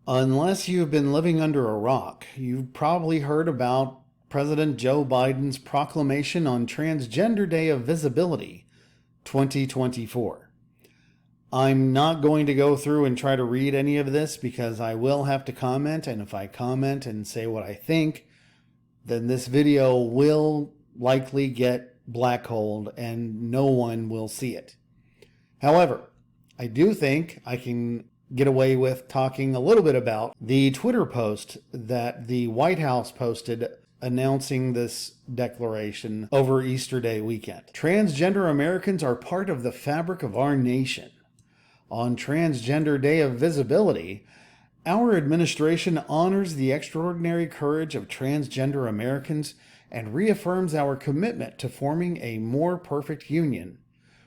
Unless you've been living under a rock, you've probably heard about President Joe Biden's proclamation on Transgender Day of Visibility 2024. I'm not going to go through and try to read any of this because I will have to comment, and if I comment and say what I think, then this video will likely get blackholed and no one will see it. However, I do think I can get away with talking a little bit about the Twitter post that the White House posted announcing this declaration over Easter Day weekend. Transgender Americans are part of the fabric of our nation. On Transgender Day of Visibility, our administration honors the extraordinary courage of transgender Americans and reaffirms our commitment to forming a more perfect union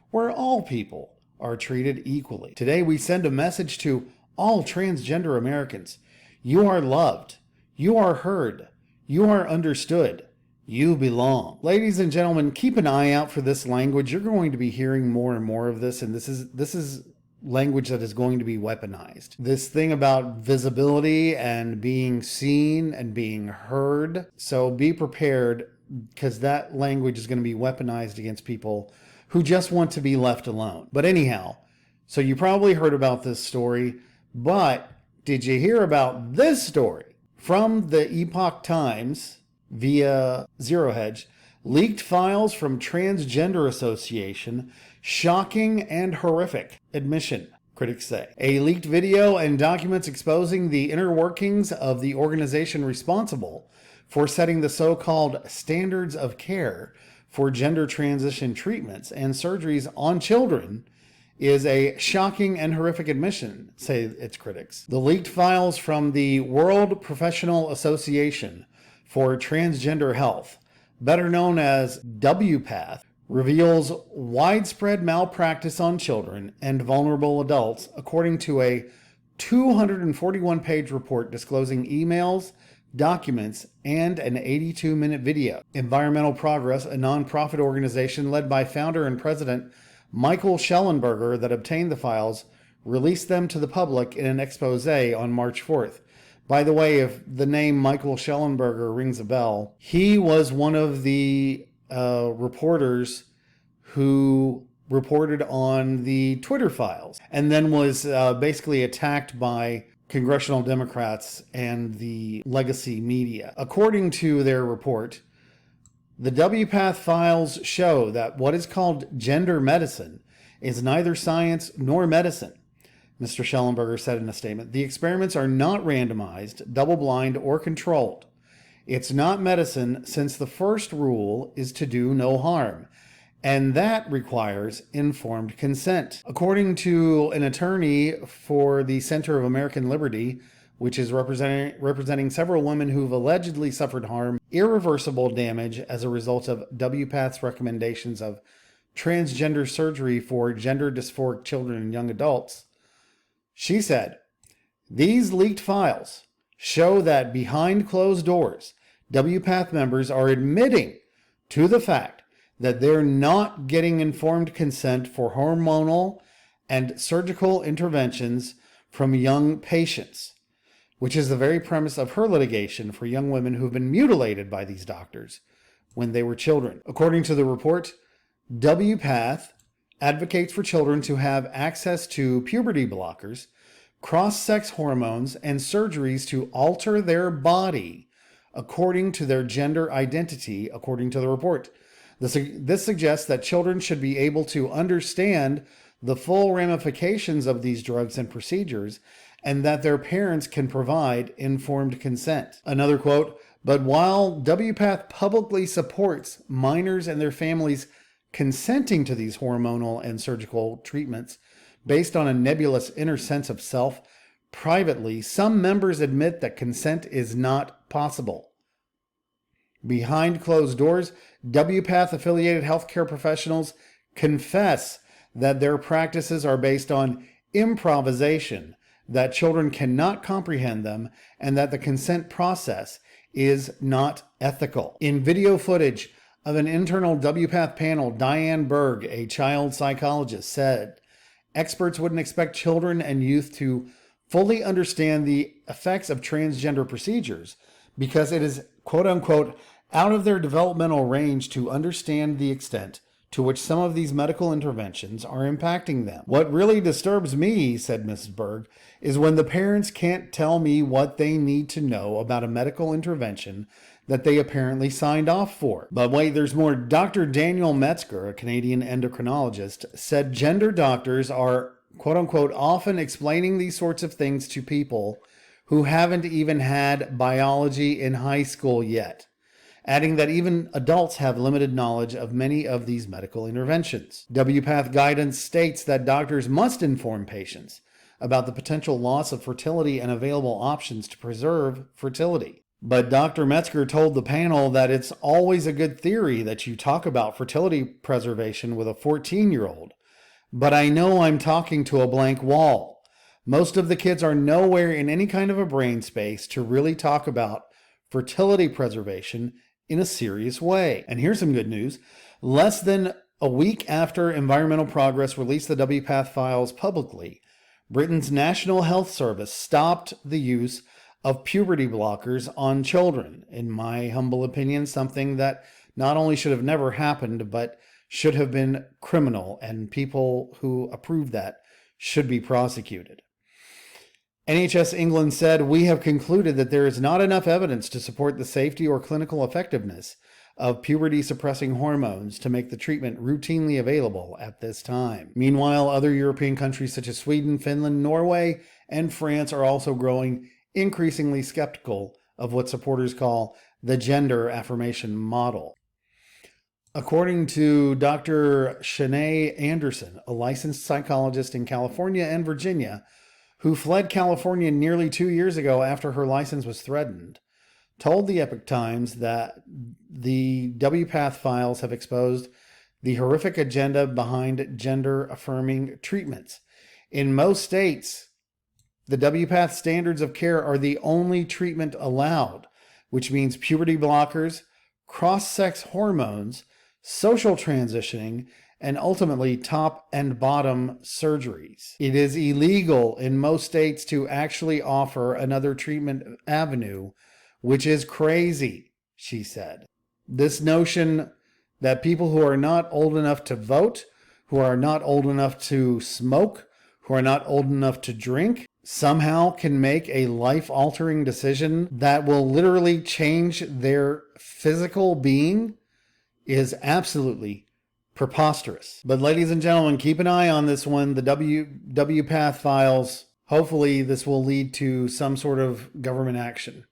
where all people are treated equally. Today we send a message to all transgender Americans. You are loved. You are heard. You are understood. You belong. Ladies and gentlemen, keep an eye out for this language. You're going to be hearing more and more of this, and this is language that is going to be weaponized. This thing about visibility and being seen and being heard. So be prepared, because that language is going to be weaponized against people who just want to be left alone. But anyhow, so you probably heard about this story, but did you hear about this story? From the Epoch Times via Zero Hedge, leaked files from Transgender Association, shocking and horrific admission, critics say. A leaked video and documents exposing the inner workings of the organization responsible for setting the so-called standards of care for gender transition treatments and surgeries on children is a shocking and horrific admission, say its critics. The leaked files from the World Professional Association for Transgender Health, better known as WPATH, reveals widespread malpractice on children and vulnerable adults, according to a 241-page report disclosing emails, documents, and an 82-minute video. Environmental Progress, a nonprofit organization led by founder and president Michael Shellenberger that obtained the files, released them to the public in an expose on March 4th. By the way, if the name Michael Shellenberger rings a bell, he was one of the reporters who reported on the Twitter files and then was basically attacked by congressional Democrats and the legacy media. According to their report, the WPATH files show that what is called gender medicine is neither science nor medicine. Mr. Shellenberger said in a statement, the experiments are not randomized, double-blind, or controlled. It's not medicine since the first rule is to do no harm, and that requires informed consent. According to an attorney for the Center of American Liberty, which is representing several women who've allegedly suffered harm, irreversible damage as a result of WPATH's recommendations of transgender surgery for gender dysphoric children and young adults, she said, these leaked files show that behind closed doors, WPATH members are admitting to the fact that they're not getting informed consent for hormonal and surgical interventions from young patients, which is the very premise of her litigation for young women who've been mutilated by these doctors when they were children. According to the report, WPATH advocates for children to have access to puberty blockers, cross-sex hormones, and surgeries to alter their body according to their gender identity, according to the report. This suggests that children should be able to understand the full ramifications of these drugs and procedures, and that their parents can provide informed consent. Another quote, but while WPATH publicly supports minors and their families consenting to these hormonal and surgical treatments based on a nebulous inner sense of self, privately, some members admit that consent is not possible. Behind closed doors, WPATH-affiliated healthcare professionals confess that their practices are based on improvisation, that children cannot comprehend them, and that the consent process is not ethical. In video footage of an internal WPATH panel, Diane Berg, a child psychologist, said experts wouldn't expect children and youth to fully understand the effects of transgender procedures because it is, quote unquote, out of their developmental range to understand the extent to which some of these medical interventions are impacting them. What really disturbs me, said Mrs. Berg, is when the parents can't tell me what they need to know about a medical intervention that they apparently signed off for. But wait, there's more. Dr. Daniel Metzger, a Canadian endocrinologist, said gender doctors are, quote unquote, often explaining these sorts of things to people who haven't even had biology in high school yet, adding that even adults have limited knowledge of many of these medical interventions. WPATH guidance states that doctors must inform patients about the potential loss of fertility and available options to preserve fertility. But Dr. Metzger told the panel that it's always a good theory that you talk about fertility preservation with a 14-year-old. But I know I'm talking to a blank wall. Most of the kids are nowhere in any kind of a brain space to really talk about fertility preservation in a serious way. And here's some good news. Less than a week after Environmental Progress released the WPATH files publicly, Britain's National Health Service stopped the use of puberty blockers on children. In my humble opinion, something that not only should have never happened, but should have been criminal, and people who approved that should be prosecuted. NHS England said, "We have concluded that there is not enough evidence to support the safety or clinical effectiveness of puberty-suppressing hormones to make the treatment routinely available at this time." Meanwhile, other European countries such as Sweden, Finland, Norway, and France are also growing increasingly skeptical of what supporters call the gender affirmation model. According to Dr. Shanae Anderson, a licensed psychologist in California and Virginia, who fled California nearly 2 years ago after her license was threatened, told the Epoch Times that the WPATH files have exposed the horrific agenda behind gender-affirming treatments. In most states, the WPATH standards of care are the only treatment allowed, which means puberty blockers, cross-sex hormones, social transitioning, and ultimately top and bottom surgeries. It is illegal in most states to actually offer another treatment avenue, which is crazy, she said. This notion that people who are not old enough to vote, who are not old enough to smoke, who are not old enough to drink, somehow can make a life-altering decision that will literally change their physical being is absolutely preposterous. But ladies and gentlemen, keep an eye on this one, the WPATH files. Hopefully this will lead to some sort of government action.